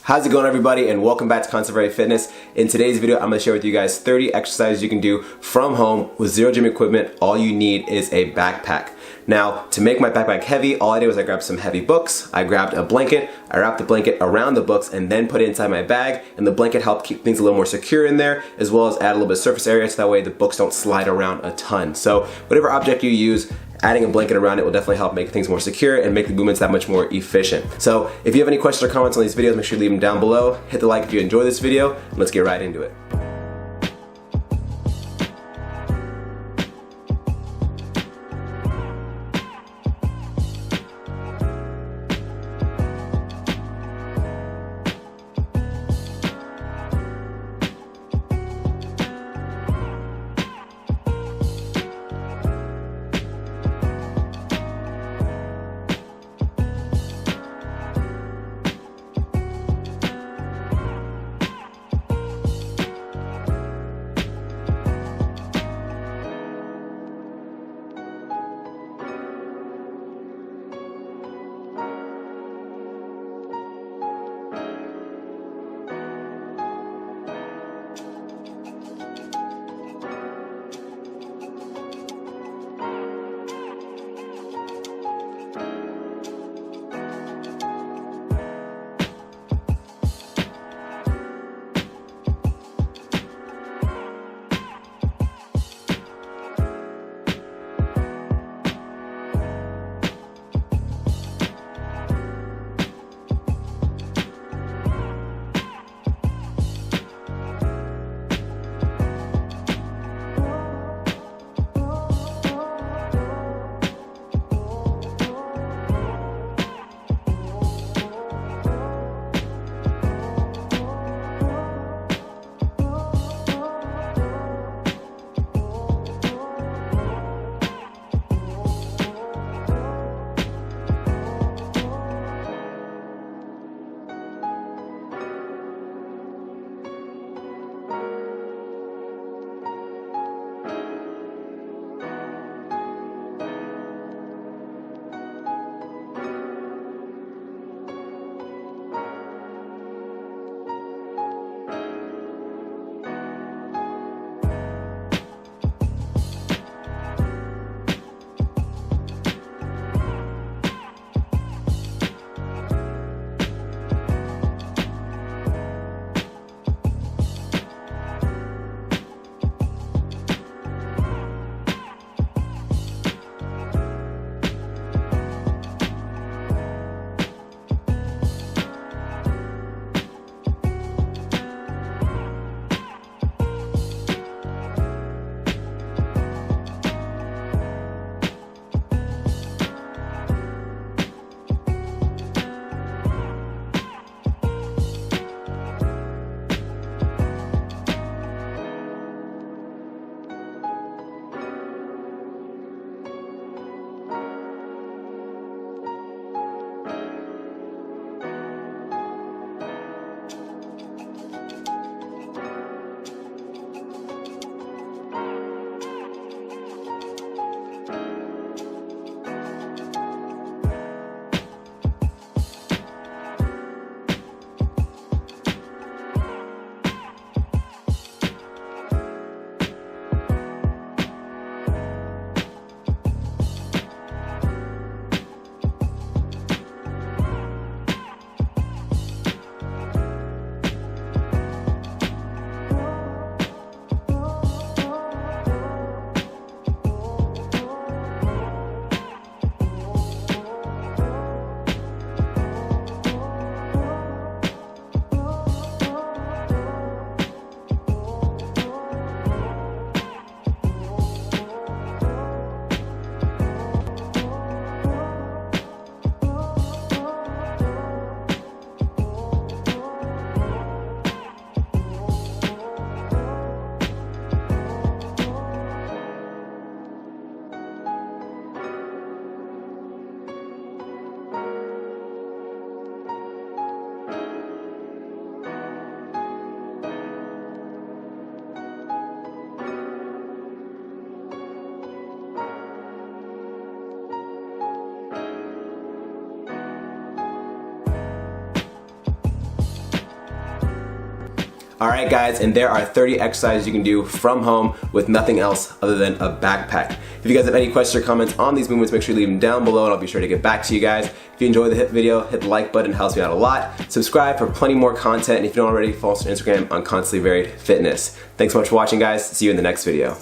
How's it going, everybody, and welcome back to ConstantlyVariedFitness. In today's video, I'm going to share with you guys 30 exercises you can do from home with zero gym equipment. All you need is a backpack. Now, to make my backpack heavy, all I did was I grabbed some heavy books, I grabbed a blanket, I wrapped the blanket around the books and then put it inside my bag, and the blanket helped keep things a little more secure in there, as well as add a little bit of surface area so that way the books don't slide around a ton. So whatever object you use, adding a blanket around it will definitely help make things more secure and make the movements that much more efficient. So if you have any questions or comments on these videos, make sure you leave them down below. Hit the like if you enjoy this video, and let's get right into it. Alright guys, and there are 30 exercises you can do from home with nothing else other than a backpack. If you guys have any questions or comments on these movements, make sure you leave them down below and I'll be sure to get back to you guys. If you enjoyed the video, hit the like button, it helps me out a lot. Subscribe for plenty more content, and if you don't already, follow us on Instagram on ConstantlyVariedFitness. Thanks so much for watching guys, see you in the next video.